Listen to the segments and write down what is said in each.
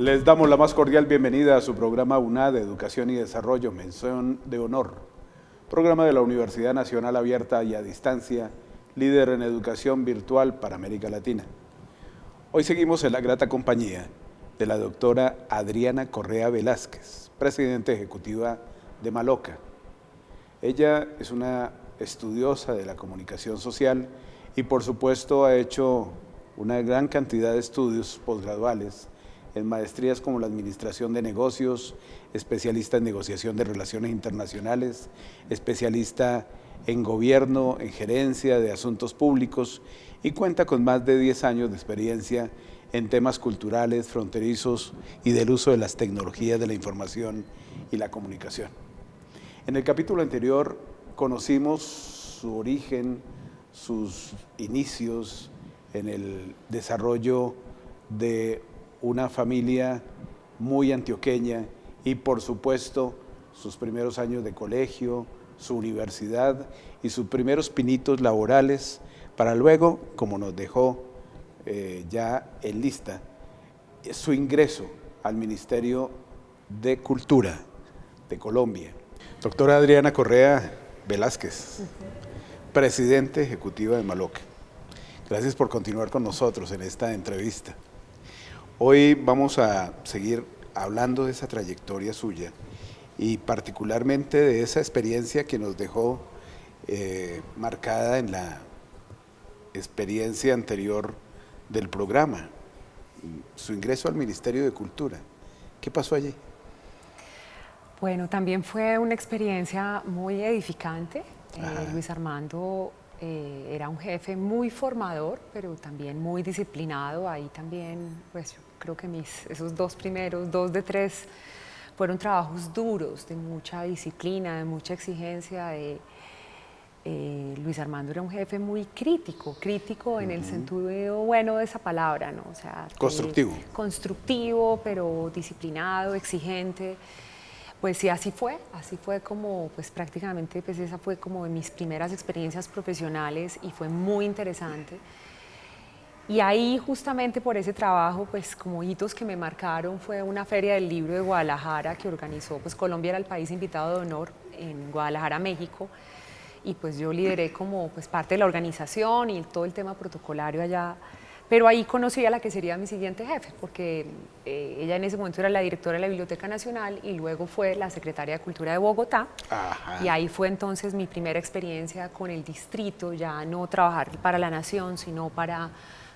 Les damos la más cordial bienvenida a su programa UNAD de Educación y Desarrollo, Mención de Honor, programa de la Universidad Nacional Abierta y a Distancia, líder en educación virtual para América Latina. Hoy seguimos en la grata compañía de la doctora Adriana Correa Velázquez, presidenta ejecutiva de Maloca. Ella es una estudiosa de la comunicación social y por supuesto ha hecho una gran cantidad de estudios posgraduales en maestrías como la Administración de Negocios, especialista en negociación de relaciones internacionales, especialista en gobierno, en gerencia de asuntos públicos y cuenta con más de 10 años de experiencia en temas culturales, fronterizos y del uso de las tecnologías de la información y la comunicación. En el capítulo anterior conocimos su origen, sus inicios en el desarrollo de una familia muy antioqueña y por supuesto sus primeros años de colegio, su universidad y sus primeros pinitos laborales para luego, como nos dejó ya en lista, su ingreso al Ministerio de Cultura de Colombia. Doctora Adriana Correa Velázquez, presidenta ejecutiva de Maloca. Gracias por continuar con nosotros en esta entrevista. Hoy vamos a seguir hablando de esa trayectoria suya y particularmente de esa experiencia que nos dejó marcada en la experiencia anterior del programa, su ingreso al Ministerio de Cultura. ¿Qué pasó allí? Bueno, también fue una experiencia muy edificante. Luis Armando era un jefe muy formador, pero también muy disciplinado. Ahí también, pues yo creo que esos dos primeros, 2 de 3, fueron trabajos duros, de mucha disciplina, de mucha exigencia. Luis Armando era un jefe muy crítico en el sentido bueno de esa palabra, ¿no? O sea, constructivo. Constructivo, pero disciplinado, exigente. Pues sí, así fue como, pues prácticamente, pues esa fue como de mis primeras experiencias profesionales y fue muy interesante. Y ahí justamente por ese trabajo, pues como hitos que me marcaron fue una feria del libro de Guadalajara que organizó, pues Colombia era el país invitado de honor en Guadalajara, México, y pues yo lideré como pues parte de la organización y todo el tema protocolario allá. Pero ahí conocí a la que sería mi siguiente jefe, porque ella en ese momento era la directora de la Biblioteca Nacional y luego fue la secretaria de Cultura de Bogotá. Ajá. Y ahí fue entonces mi primera experiencia con el distrito, ya no trabajar para la nación, sino para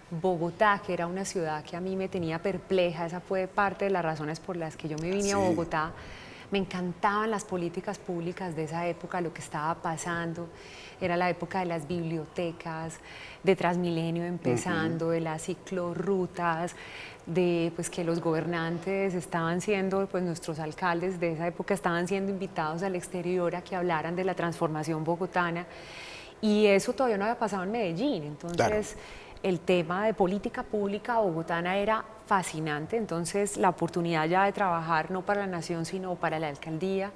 Bogotá, que era una ciudad que a mí me tenía perpleja. Esa fue parte de las razones por las que yo me vine a Bogotá. Me encantaban las políticas públicas de esa época, lo que estaba pasando. Era la época de las bibliotecas, de Transmilenio empezando, de las ciclorrutas, de pues que los gobernantes estaban siendo, pues nuestros alcaldes de esa época estaban siendo invitados al exterior a que hablaran de la transformación bogotana. Y eso todavía no había pasado en Medellín. Entonces, el tema de política pública bogotana era fascinante. Entonces, la oportunidad ya de trabajar no para la nación, sino para la alcaldía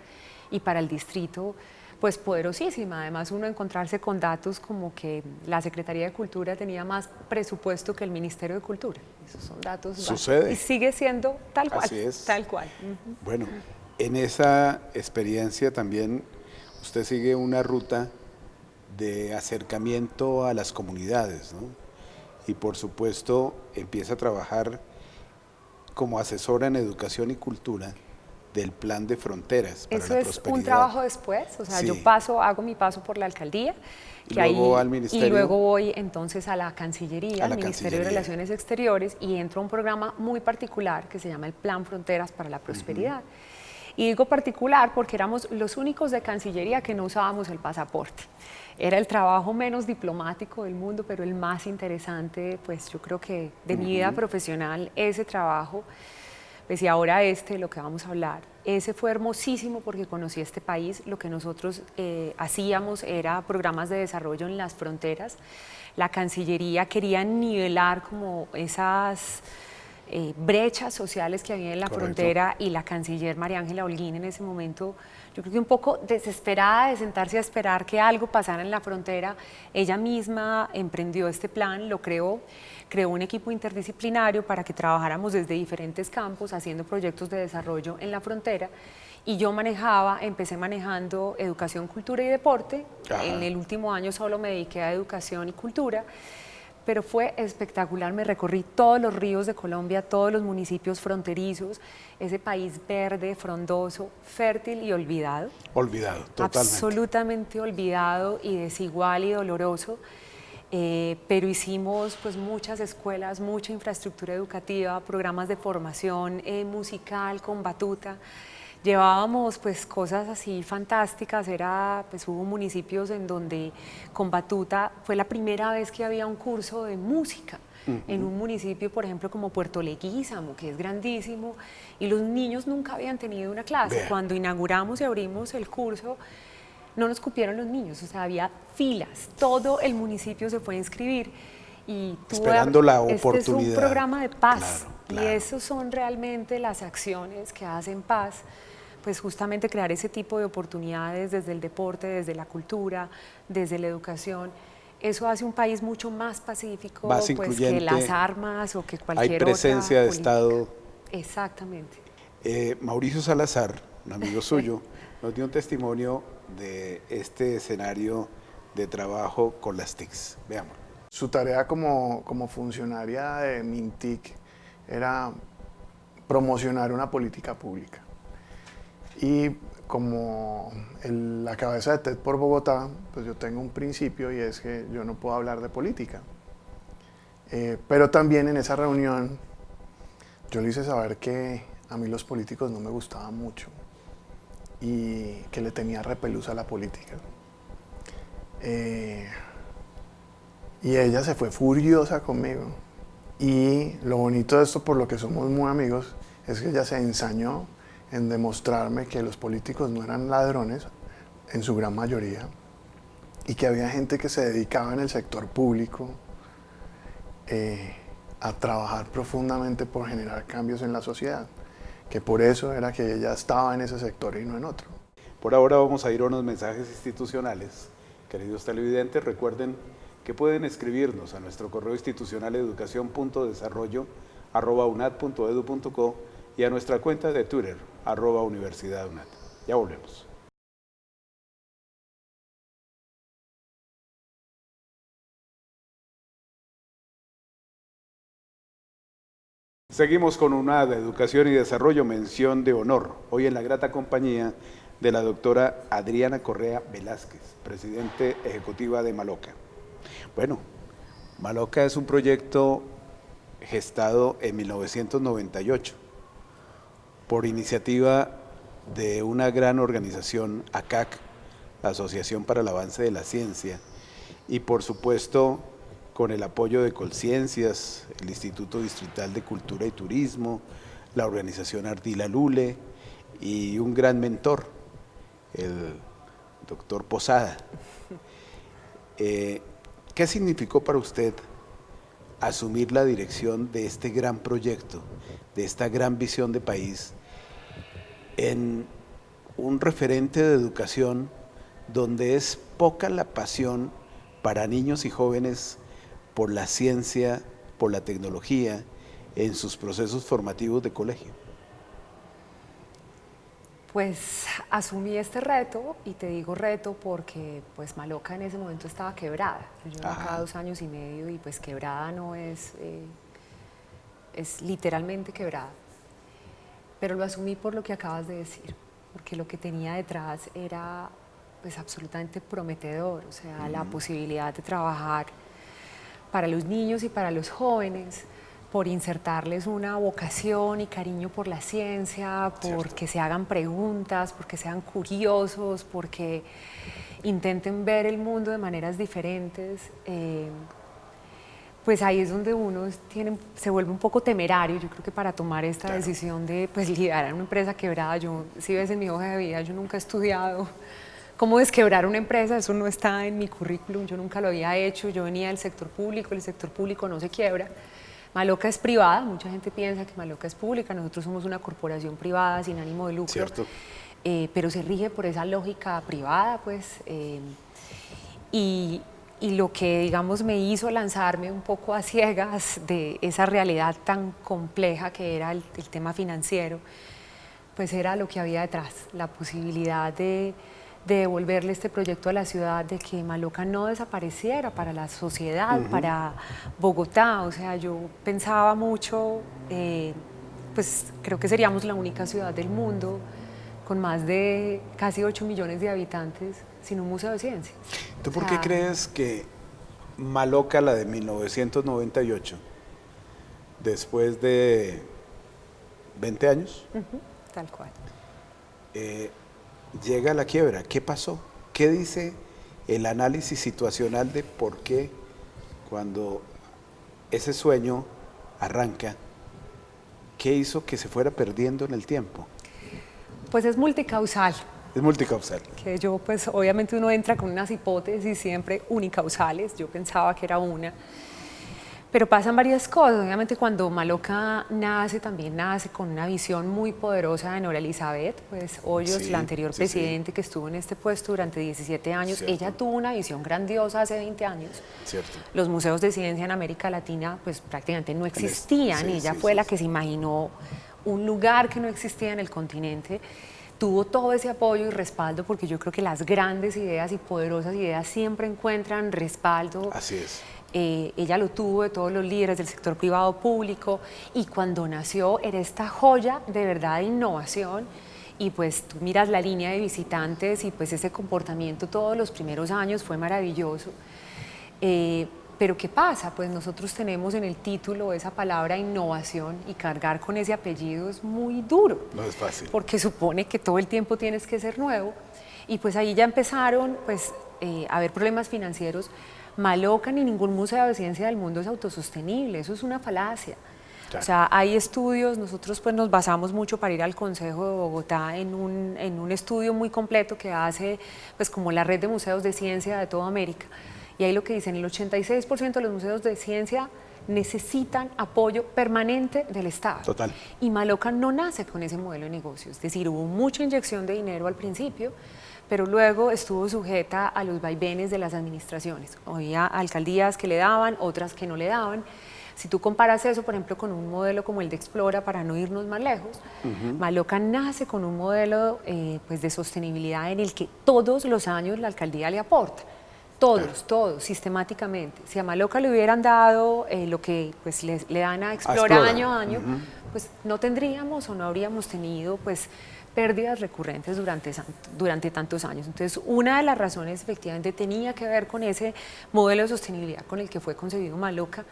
y para el distrito, pues poderosísima. Además, uno encontrarse con datos como que la Secretaría de Cultura tenía más presupuesto que el Ministerio de Cultura. Esos son datos. Sucede. Y sigue siendo tal cual. Así es. Tal cual. Bueno, en esa experiencia también usted sigue una ruta de acercamiento a las comunidades, ¿no? Y por supuesto empieza a trabajar como asesora en educación y cultura del Plan de Fronteras para Eso la es Prosperidad. un trabajo después, o sea, Sí. yo hago mi paso por la alcaldía, Y luego al ministerio. Y luego voy entonces a la Cancillería, A la al Ministerio de Cancillería. Relaciones Exteriores, y entro a un programa muy particular que se llama el Plan Fronteras para la Prosperidad. Y digo particular porque éramos los únicos de Cancillería que no usábamos el pasaporte. Era el trabajo menos diplomático del mundo, pero el más interesante, pues yo creo que de mi vida profesional, ese trabajo. Pues y ahora lo que vamos a hablar, ese fue hermosísimo porque conocí este país. Lo que nosotros hacíamos era programas de desarrollo en las fronteras. La Cancillería quería nivelar como brechas sociales que había en la frontera, y la canciller María Ángela Holguín en ese momento, yo creo que un poco desesperada de sentarse a esperar que algo pasara en la frontera, ella misma emprendió este plan, lo creó un equipo interdisciplinario para que trabajáramos desde diferentes campos haciendo proyectos de desarrollo en la frontera, y yo empecé manejando educación, cultura y deporte. Ajá. En el último año solo me dediqué a educación y cultura, pero fue espectacular. Me recorrí todos los ríos de Colombia, todos los municipios fronterizos, ese país verde, frondoso, fértil y olvidado. Olvidado, totalmente. Absolutamente olvidado y desigual y doloroso. Pero hicimos pues muchas escuelas, mucha infraestructura educativa, programas de formación musical con batuta. Llevábamos pues cosas así fantásticas, hubo municipios en donde con batuta fue la primera vez que había un curso de música en un municipio, por ejemplo, como Puerto Leguízamo, que es grandísimo, y los niños nunca habían tenido una clase. Bien. Cuando inauguramos y abrimos el curso, no nos cupieron los niños, o sea, había filas, todo el municipio se fue a inscribir. Y esperando la oportunidad. Este es un programa de paz, claro. Y esas son realmente las acciones que hacen paz, pues justamente crear ese tipo de oportunidades desde el deporte, desde la cultura, desde la educación. Eso hace un país mucho más pacífico, más pues, que las armas o que cualquier otra. Hay presencia de Estado. Exactamente. Mauricio Salazar, un amigo suyo, nos dio un testimonio de este escenario de trabajo con las TICs. Veamos. Su tarea como funcionaria de MINTIC era promocionar una política pública. Y como la cabeza de TED por Bogotá, pues yo tengo un principio, y es que yo no puedo hablar de política. Pero también en esa reunión yo le hice saber que a mí los políticos no me gustaban mucho y que le tenía repelús a la política. Y ella se fue furiosa conmigo. Y lo bonito de esto, por lo que somos muy amigos, es que ella se ensañó en demostrarme que los políticos no eran ladrones, en su gran mayoría, y que había gente que se dedicaba en el sector público a trabajar profundamente por generar cambios en la sociedad, que por eso era que ella estaba en ese sector y no en otro. Por ahora vamos a ir a unos mensajes institucionales. Queridos televidentes, recuerden que pueden escribirnos a nuestro correo institucional educacion.desarrollo@unad.edu.co y a nuestra cuenta de Twitter, @universidadunad. Ya volvemos. Seguimos con UNAD, Educación y Desarrollo, mención de honor. Hoy en la grata compañía de la doctora Adriana Correa Velázquez, presidente ejecutiva de Maloca. Bueno, Maloca es un proyecto gestado en 1998 por iniciativa de una gran organización, ACAC, la Asociación para el Avance de la Ciencia, y por supuesto con el apoyo de Colciencias, el Instituto Distrital de Cultura y Turismo, la organización Ardila Lule y un gran mentor, el doctor Posada. ¿Qué significó para usted asumir la dirección de este gran proyecto, de esta gran visión de país, en un referente de educación donde es poca la pasión para niños y jóvenes por la ciencia, por la tecnología, en sus procesos formativos de colegio? Pues asumí este reto, y te digo reto porque pues Maloca en ese momento estaba quebrada. Yo llevo acá 2 años y medio y pues quebrada no es, es literalmente quebrada. Pero lo asumí por lo que acabas de decir, porque lo que tenía detrás era pues absolutamente prometedor, o sea, la posibilidad de trabajar para los niños y para los jóvenes, por insertarles una vocación y cariño por la ciencia, porque se hagan preguntas, porque sean curiosos, porque intenten ver el mundo de maneras diferentes. Pues ahí es donde uno se vuelve un poco temerario, yo creo que para tomar esta decisión de pues, liderar una empresa quebrada. Yo, si ves en mi hoja de vida, yo nunca he estudiado cómo desquebrar una empresa, eso no está en mi currículum, yo nunca lo había hecho, yo venía del sector público, el sector público no se quiebra, Maloca es privada, mucha gente piensa que Maloca es pública, nosotros somos una corporación privada sin ánimo de lucro, Cierto. Pero se rige por esa lógica privada, pues, y lo que, digamos, me hizo lanzarme un poco a ciegas de esa realidad tan compleja que era el tema financiero, pues era lo que había detrás, la posibilidad de devolverle este proyecto a la ciudad, de que Maloca no desapareciera para la sociedad, para Bogotá. O sea, yo pensaba mucho, pues creo que seríamos la única ciudad del mundo con más de casi 8 millones de habitantes sin un museo de ciencias. ¿Tú por qué crees que Maloca, la de 1998, después de 20 años, tal cual, llega a la quiebra? ¿Qué pasó? ¿Qué dice el análisis situacional de por qué cuando ese sueño arranca, qué hizo que se fuera perdiendo en el tiempo? Pues es multicausal. Es multicausal. Que yo, pues obviamente uno entra con unas hipótesis siempre unicausales, yo pensaba que era una, pero pasan varias cosas. Obviamente cuando Maloca nace, también nace con una visión muy poderosa de Nora Elizabeth, pues Hoyos, Sí, la anterior sí, presidente que estuvo en este puesto durante 17 años, Cierto. ella tuvo una visión grandiosa hace 20 años. Cierto. Los museos de ciencia en América Latina pues prácticamente no existían, sí, y ella sí, fue sí, la sí. que se imaginó un lugar que no existía en el continente. Tuvo todo ese apoyo y respaldo, porque yo creo que las grandes ideas y poderosas ideas siempre encuentran respaldo. Así es. Ella lo tuvo de todos los líderes del sector privado público, y cuando nació era esta joya de verdad de innovación. Y pues tú miras la línea de visitantes y pues ese comportamiento todos los primeros años fue maravilloso. Pero ¿qué pasa? Pues nosotros tenemos en el título esa palabra innovación, y cargar con ese apellido es muy duro. No es fácil. Porque supone que todo el tiempo tienes que ser nuevo. Y pues ahí ya empezaron pues, a haber problemas financieros. Maloca ni ningún museo de ciencia del mundo es autosostenible, eso es una falacia. Claro. O sea, hay estudios, nosotros pues nos basamos mucho para ir al Consejo de Bogotá en un estudio muy completo que hace pues como la red de museos de ciencia de toda América. Y ahí lo que dicen, el 86% de los museos de ciencia necesitan apoyo permanente del Estado. Total. Y Maloca no nace con ese modelo de negocio, es decir, hubo mucha inyección de dinero al principio, pero luego estuvo sujeta a los vaivenes de las administraciones. Había alcaldías que le daban, otras que no le daban. Si tú comparas eso, por ejemplo, con un modelo como el de Explora, para no irnos más lejos, Maloca nace con un modelo pues de sostenibilidad en el que todos los años la alcaldía le aporta. Todos, sistemáticamente. Si a Maloca le hubieran dado lo que pues, le dan a Explora año a año, pues no tendríamos o no habríamos tenido pues, pérdidas recurrentes durante tantos años. Entonces, una de las razones efectivamente tenía que ver con ese modelo de sostenibilidad con el que fue concebido Maloca,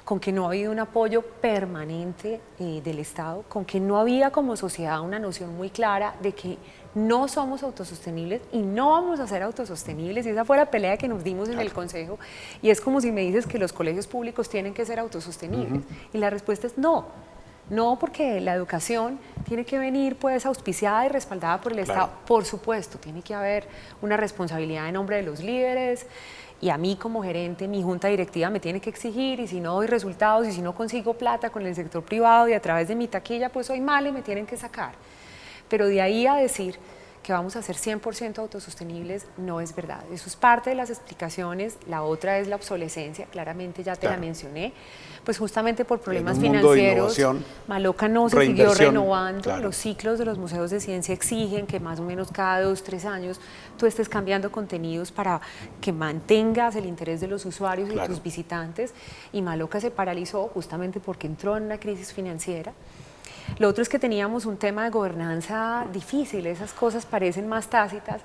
con que no ha habido un apoyo permanente del Estado, con que no había como sociedad una noción muy clara de que no somos autosostenibles y no vamos a ser autosostenibles, y esa fue la pelea que nos dimos en el Consejo. Y es como si me dices que los colegios públicos tienen que ser autosostenibles, y la respuesta es no. No, porque la educación tiene que venir pues auspiciada y respaldada por el Estado. Por supuesto, tiene que haber una responsabilidad en nombre de los líderes, y a mí como gerente, mi junta directiva me tiene que exigir, y si no doy resultados y si no consigo plata con el sector privado y a través de mi taquilla, pues soy mala y me tienen que sacar. Pero de ahí a decir que vamos a ser 100% autosostenibles, no es verdad. Eso es parte de las explicaciones. La otra es la obsolescencia, claramente ya te la mencioné. Pues justamente por problemas financieros, Maloca no se siguió renovando. Los ciclos de los museos de ciencia exigen que más o menos cada 2 o 3 años tú estés cambiando contenidos para que mantengas el interés de los usuarios y de tus visitantes. Y Maloca se paralizó justamente porque entró en una crisis financiera. Lo otro es que teníamos un tema de gobernanza difícil, esas cosas parecen más tácitas,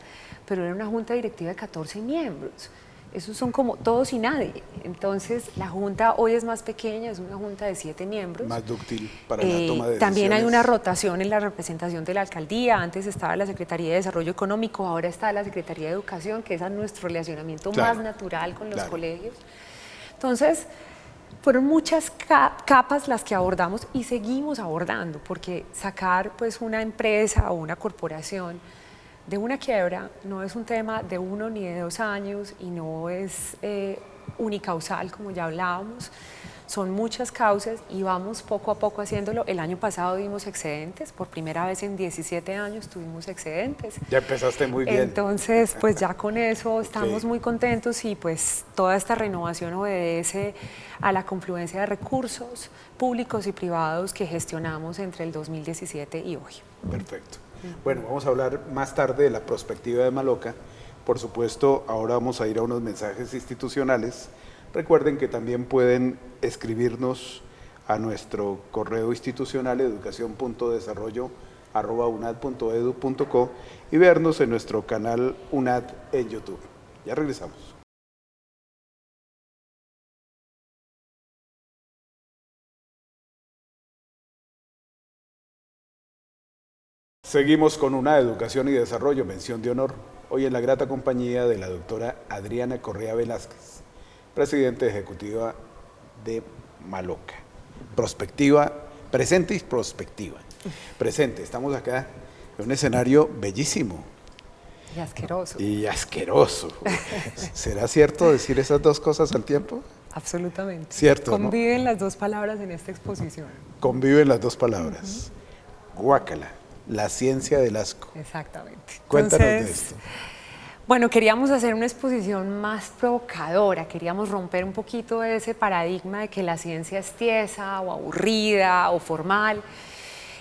pero era una junta directiva de 14 miembros. Esos son como todos y nadie. Entonces, la junta hoy es más pequeña, es una junta de 7 miembros. Más dúctil para la toma de decisiones. También hay una rotación en la representación de la alcaldía. Antes estaba la Secretaría de Desarrollo Económico, ahora está la Secretaría de Educación, que es nuestro relacionamiento más natural con los colegios. Entonces, fueron muchas capas las que abordamos y seguimos abordando, porque sacar pues una empresa o una corporación de una quiebra no es un tema de 1 ni de 2 años, y no es unicausal, como ya hablábamos. son muchas causas y vamos poco a poco haciéndolo. El año pasado dimos excedentes, por primera vez en 17 años tuvimos excedentes. Ya empezaste muy bien. Entonces, pues ya con eso estamos muy contentos y pues toda esta renovación obedece a la confluencia de recursos públicos y privados que gestionamos entre el 2017 y hoy. Perfecto. Bueno, vamos a hablar más tarde de la prospectiva de Maloca. Por supuesto, ahora vamos a ir a unos mensajes institucionales. Recuerden que también pueden escribirnos a nuestro correo institucional educacion.desarrollo@unad.edu.co y vernos en nuestro canal UNAD en YouTube. Ya regresamos. Seguimos con una Educación y Desarrollo, mención de honor, hoy en la grata compañía de la doctora Adriana Correa Velázquez, presidenta ejecutiva de Maloca. Prospectiva, presente y prospectiva. Presente, estamos acá en un escenario bellísimo. Y asqueroso. Y asqueroso. ¿Será cierto decir esas dos cosas al tiempo? Absolutamente. Cierto, Conviven las dos palabras en esta exposición. Conviven las dos palabras. Guácala. La ciencia del asco. Exactamente. Cuéntanos Entonces, de esto. Bueno, queríamos hacer una exposición más provocadora, queríamos romper un poquito ese paradigma de que la ciencia es tiesa o aburrida o formal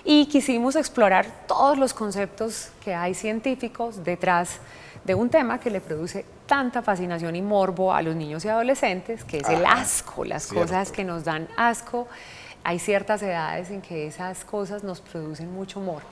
y quisimos explorar todos los conceptos que hay científicos detrás de un tema que le produce tanta fascinación y morbo a los niños y adolescentes, que es el asco, las cosas que nos dan asco. Hay ciertas edades en que esas cosas nos producen mucho morbo.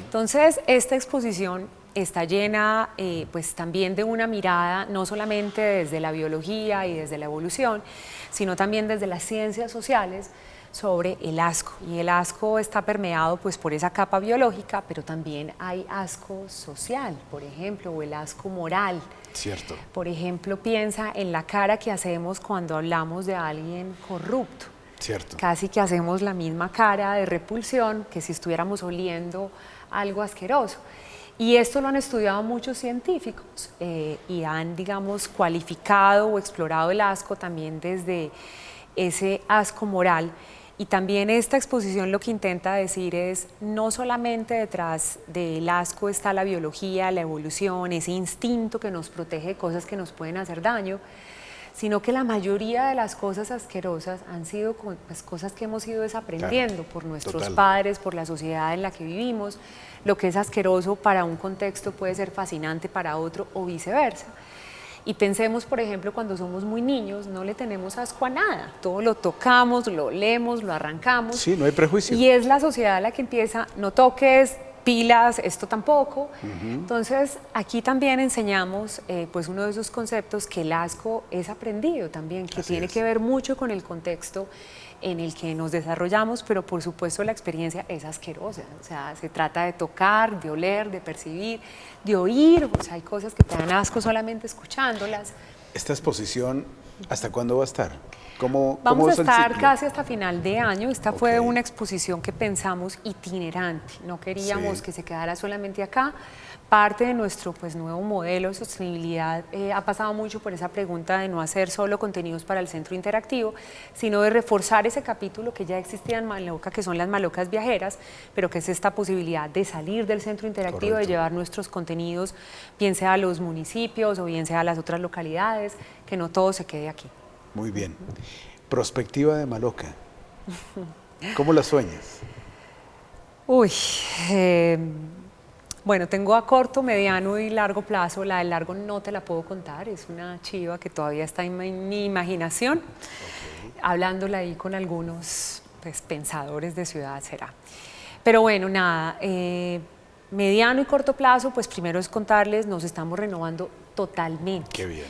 Entonces, esta exposición está llena pues también de una mirada no solamente desde la biología y desde la evolución, sino también desde las ciencias sociales sobre el asco. Y el asco está permeado pues por esa capa biológica, pero también hay asco social, por ejemplo, o el asco moral. Cierto. Por ejemplo, piensa en la cara que hacemos cuando hablamos de alguien corrupto. Cierto. Casi que hacemos la misma cara de repulsión que si estuviéramos oliendo algo asqueroso. Y esto lo han estudiado muchos científicos y han, digamos, cualificado o explorado el asco también desde ese asco moral. Y también esta exposición lo que intenta decir es, no solamente detrás del asco está la biología, la evolución, ese instinto que nos protege de cosas que nos pueden hacer daño, sino que la mayoría de las cosas asquerosas han sido pues, cosas que hemos ido desaprendiendo por nuestros padres, por la sociedad en la que vivimos. Lo que es asqueroso para un contexto puede ser fascinante para otro o viceversa. Y pensemos, por ejemplo, cuando somos muy niños, no le tenemos asco a nada. Todo lo tocamos, lo olemos, lo arrancamos. Sí, no hay prejuicio. Y es la sociedad la que empieza, no toques, pilas, esto tampoco. Entonces, aquí también enseñamos pues uno de esos conceptos que el asco es aprendido también, que tiene que ver mucho con el contexto en el que nos desarrollamos, pero por supuesto la experiencia es asquerosa. O sea, se trata de tocar, de oler, de percibir, de oír. O sea, hay cosas que te dan asco solamente escuchándolas. ¿Esta exposición hasta cuándo va a estar? Vamos a estar ciclo? casi hasta final de año. Esta fue una exposición que pensamos itinerante. No queríamos que se quedara solamente acá. Parte de nuestro pues, nuevo modelo de sostenibilidad ha pasado mucho por esa pregunta de no hacer solo contenidos para el centro interactivo, sino de reforzar ese capítulo que ya existía en Maloca, que son las malocas viajeras, pero que es esta posibilidad de salir del centro interactivo, de llevar nuestros contenidos, bien sea a los municipios o bien sea a las otras localidades, que no todo se quede aquí. Muy bien. Prospectiva de Maloca. ¿Cómo la sueñas? Uy, bueno, tengo a corto, mediano y largo plazo. La del largo no te la puedo contar, es una chiva que todavía está en mi imaginación. Hablándola ahí con algunos pues, pensadores de ciudad será. Pero bueno, nada, mediano y corto plazo, pues primero es contarles, nos estamos renovando totalmente. Qué bien.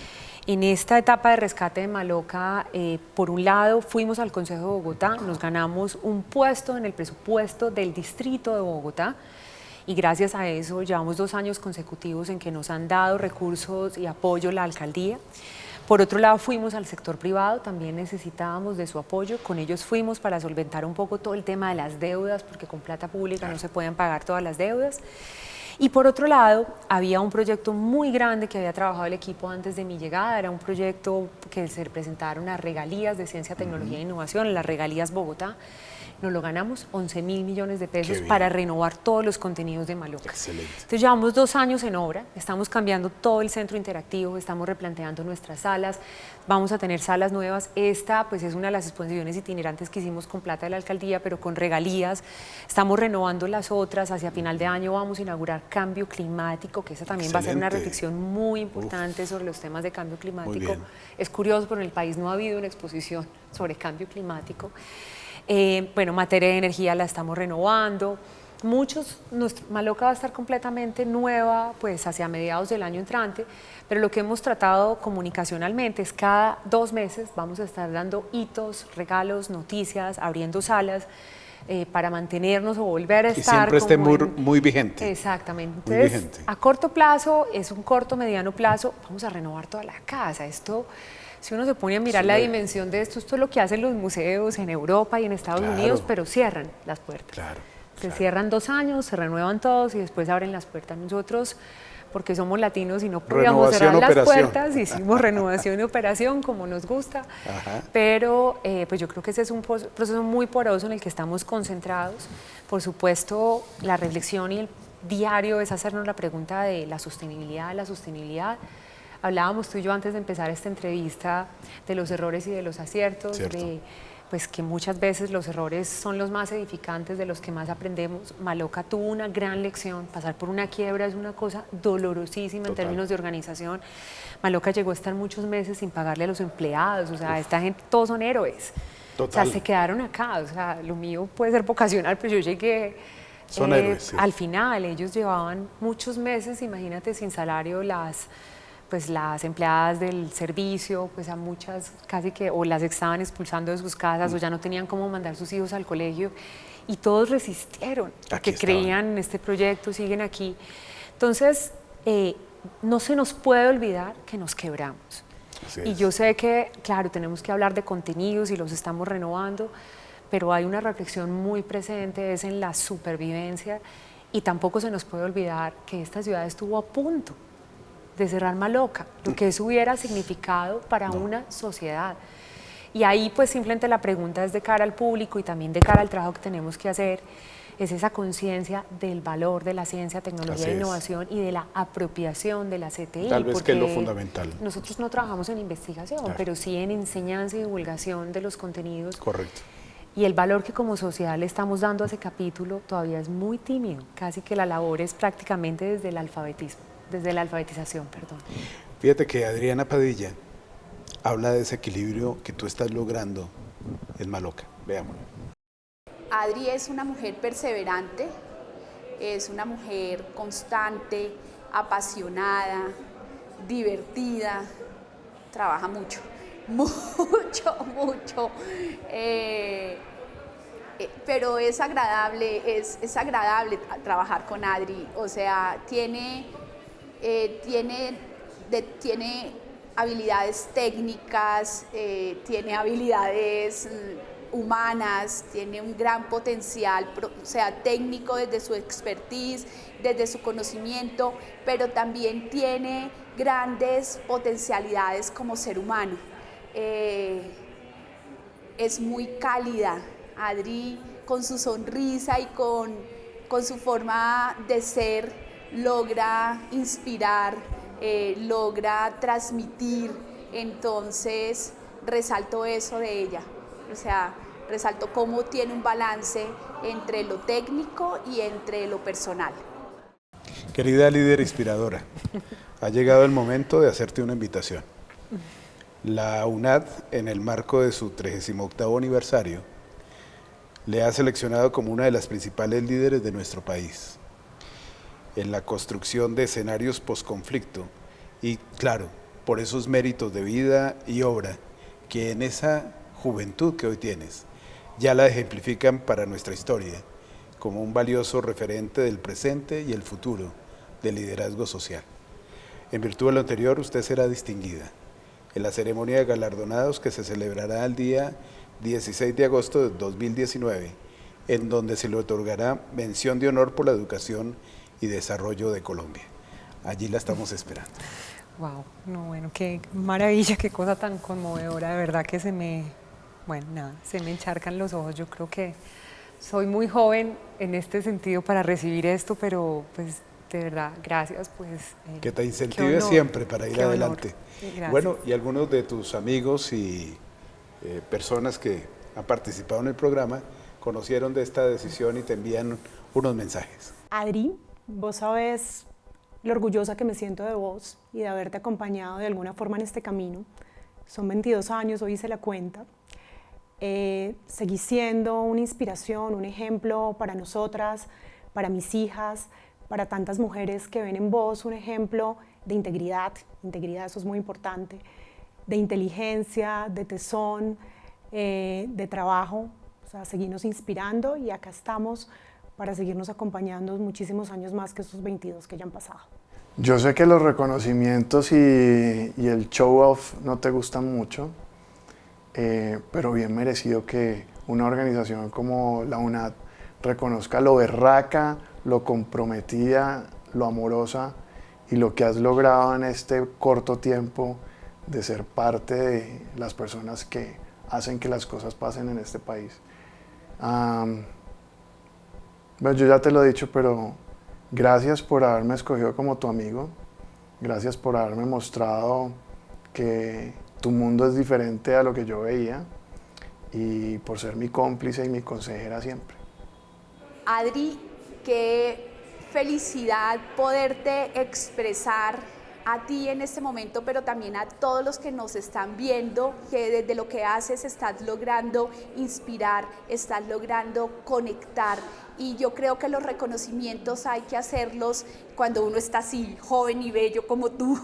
En esta etapa de rescate de Maloca, por un lado fuimos al Consejo de Bogotá, nos ganamos un puesto en el presupuesto del distrito de Bogotá y gracias a eso llevamos 2 años consecutivos en que nos han dado recursos y apoyo la alcaldía. Por otro lado fuimos al sector privado, también necesitábamos de su apoyo, con ellos fuimos para solventar un poco todo el tema de las deudas, porque con plata pública no se pueden pagar todas las deudas. Y por otro lado, había un proyecto muy grande que había trabajado el equipo antes de mi llegada, era un proyecto que se presentaron las regalías de Ciencia, Tecnología e Innovación, las regalías Bogotá. Nos lo ganamos, 11.000 millones de pesos para renovar todos los contenidos de Maloca. Excelente. Entonces llevamos 2 años en obra, estamos cambiando todo el centro interactivo, estamos replanteando nuestras salas, vamos a tener salas nuevas. Esta pues es una de las exposiciones itinerantes que hicimos con plata de la alcaldía, pero con regalías. Estamos renovando las otras, hacia final de año vamos a inaugurar cambio climático, que esa también va a ser una reflexión muy importante sobre los temas de cambio climático. Es curioso, pero en el país no ha habido una exposición sobre cambio climático. Bueno, materia de energía la estamos renovando. Maloca va a estar completamente nueva pues hacia mediados del año entrante, pero lo que hemos tratado comunicacionalmente es cada 2 meses vamos a estar dando hitos, regalos, noticias, abriendo salas para mantenernos o volver a estar. Y siempre esté muy vigente. Exactamente. Entonces, a corto plazo, es un corto, mediano plazo, vamos a renovar toda la casa. Esto... Si uno se pone a mirar la dimensión de esto, esto es lo que hacen los museos en Europa y en Estados Unidos, pero cierran las puertas. Se cierran 2 años, se renuevan todos y después abren las puertas. Nosotros, porque somos latinos y no podíamos cerrar las puertas, hicimos renovación y operación como nos gusta, pero pues yo creo que ese es un proceso muy poroso en el que estamos concentrados. Por supuesto, la reflexión y el diario es hacernos la pregunta de la sostenibilidad. Hablábamos tú y yo antes de empezar esta entrevista de los errores y de los aciertos, de pues que muchas veces los errores son los más edificantes, de los que más aprendemos. Maloca tuvo una gran lección, pasar por una quiebra es una cosa dolorosísima en términos de organización. Maloca llegó a estar muchos meses sin pagarle a los empleados, o sea, esta gente, todos son héroes. O sea, se quedaron acá, o sea, lo mío puede ser vocacional, pero yo llegué... Son héroes, al final, ellos llevaban muchos meses, imagínate, sin salario, las empleadas del servicio, pues a muchas casi que o las estaban expulsando de sus casas o ya no tenían cómo mandar sus hijos al colegio y todos resistieron, porque creían en este proyecto, siguen aquí. Entonces, no se nos puede olvidar que nos quebramos. Y yo sé que, claro, tenemos que hablar de contenidos y los estamos renovando, pero hay una reflexión muy presente, es en la supervivencia, y tampoco se nos puede olvidar que esta ciudad estuvo a punto de cerrar Maloca, lo que eso hubiera significado para una sociedad. Y ahí pues simplemente la pregunta es de cara al público y también de cara al trabajo que tenemos que hacer, es esa conciencia del valor de la ciencia, tecnología e innovación y de la apropiación de la CTI. Tal vez que es lo fundamental. Nosotros no trabajamos en investigación, pero sí en enseñanza y divulgación de los contenidos. Correcto. Y el valor que como sociedad le estamos dando a ese capítulo todavía es muy tímido, casi que la labor es prácticamente desde el alfabetismo. Desde la alfabetización, perdón. Fíjate que Adriana Padilla habla de ese equilibrio que tú estás logrando en Maloca. Veámoslo. Adri es una mujer perseverante, es una mujer constante, apasionada, divertida, trabaja mucho, mucho. Pero es agradable trabajar con Adri, o sea, tiene habilidades técnicas, tiene habilidades humanas, tiene un gran potencial, o sea, técnico desde su expertise, desde su conocimiento, pero también tiene grandes potencialidades como ser humano. Es muy cálida, Adri, con su sonrisa y con su forma de ser, logra inspirar, logra transmitir, entonces resalto eso de ella, o sea, resalto cómo tiene un balance entre lo técnico y entre lo personal. Querida líder inspiradora, ha llegado el momento de hacerte una invitación. La UNAD, en el marco de su 38º aniversario, le ha seleccionado como una de las principales líderes de nuestro país en la construcción de escenarios posconflicto y, claro, por esos méritos de vida y obra que en esa juventud que hoy tienes ya la ejemplifican para nuestra historia como un valioso referente del presente y el futuro del liderazgo social. En virtud de lo anterior, usted será distinguida en la ceremonia de galardonados que se celebrará el día 16 de agosto de 2019, en donde se le otorgará mención de honor por la educación y Desarrollo de Colombia. Allí la estamos esperando. Wow, no, bueno, qué maravilla, qué cosa tan conmovedora, de verdad que se me encharcan los ojos. Yo creo que soy muy joven en este sentido para recibir esto, pero pues de verdad, gracias. Pues, que te incentive siempre para ir adelante. Bueno, y algunos de tus amigos y personas que han participado en el programa conocieron de esta decisión y te envían unos mensajes. Adri, vos sabés lo orgullosa que me siento de vos y de haberte acompañado de alguna forma en este camino. Son 22 años, hoy hice la cuenta. Seguí siendo una inspiración, un ejemplo para nosotras, para mis hijas, para tantas mujeres que ven en vos un ejemplo de integridad, eso es muy importante, de inteligencia, de tesón, de trabajo. O sea, seguirnos inspirando y acá estamos para seguirnos acompañando muchísimos años más que esos 22 que ya han pasado. Yo sé que los reconocimientos y el show-off no te gustan mucho, pero bien merecido que una organización como la UNAD reconozca lo berraca, lo comprometida, lo amorosa y lo que has logrado en este corto tiempo de ser parte de las personas que hacen que las cosas pasen en este país. Bueno, yo ya te lo he dicho, pero gracias por haberme escogido como tu amigo, gracias por haberme mostrado que tu mundo es diferente a lo que yo veía y por ser mi cómplice y mi consejera siempre. Adri, qué felicidad poderte expresar a ti en este momento, pero también a todos los que nos están viendo, que desde lo que haces estás logrando inspirar, estás logrando conectar. Y yo creo que los reconocimientos hay que hacerlos cuando uno está así, joven y bello como tú.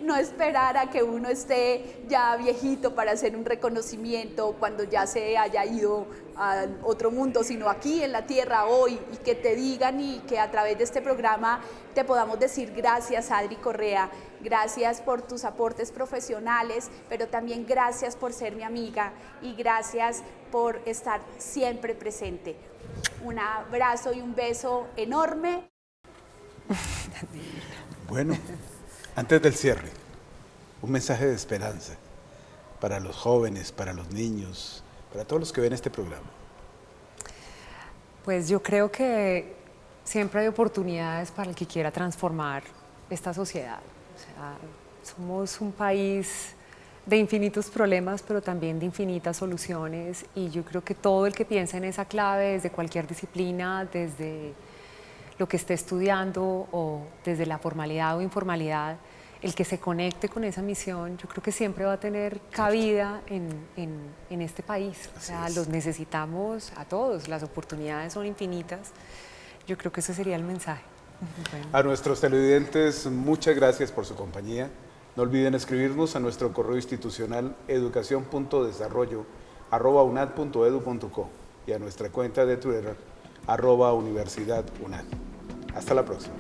No esperar a que uno esté ya viejito para hacer un reconocimiento, cuando ya se haya ido a otro mundo, sino aquí en la tierra hoy, y que te digan y que a través de este programa te podamos decir gracias, Adri Correa, gracias por tus aportes profesionales, pero también gracias por ser mi amiga y gracias por estar siempre presente. Un abrazo y un beso enorme. Bueno, antes del cierre, un mensaje de esperanza para los jóvenes, para los niños, para todos los que ven este programa. Pues yo creo que siempre hay oportunidades para el que quiera transformar esta sociedad. O sea, somos un país de infinitos problemas, pero también de infinitas soluciones, y yo creo que todo el que piensa en esa clave, desde cualquier disciplina, desde lo que esté estudiando o desde la formalidad o informalidad, el que se conecte con esa misión, yo creo que siempre va a tener cabida en este país. O sea, los necesitamos a todos, las oportunidades son infinitas. Yo creo que ese sería el mensaje. Bueno. A nuestros televidentes, muchas gracias por su compañía. No olviden escribirnos a nuestro correo institucional educacion.desarrollo@unad.edu.co y a nuestra cuenta de Twitter @universidadunad. Hasta la próxima.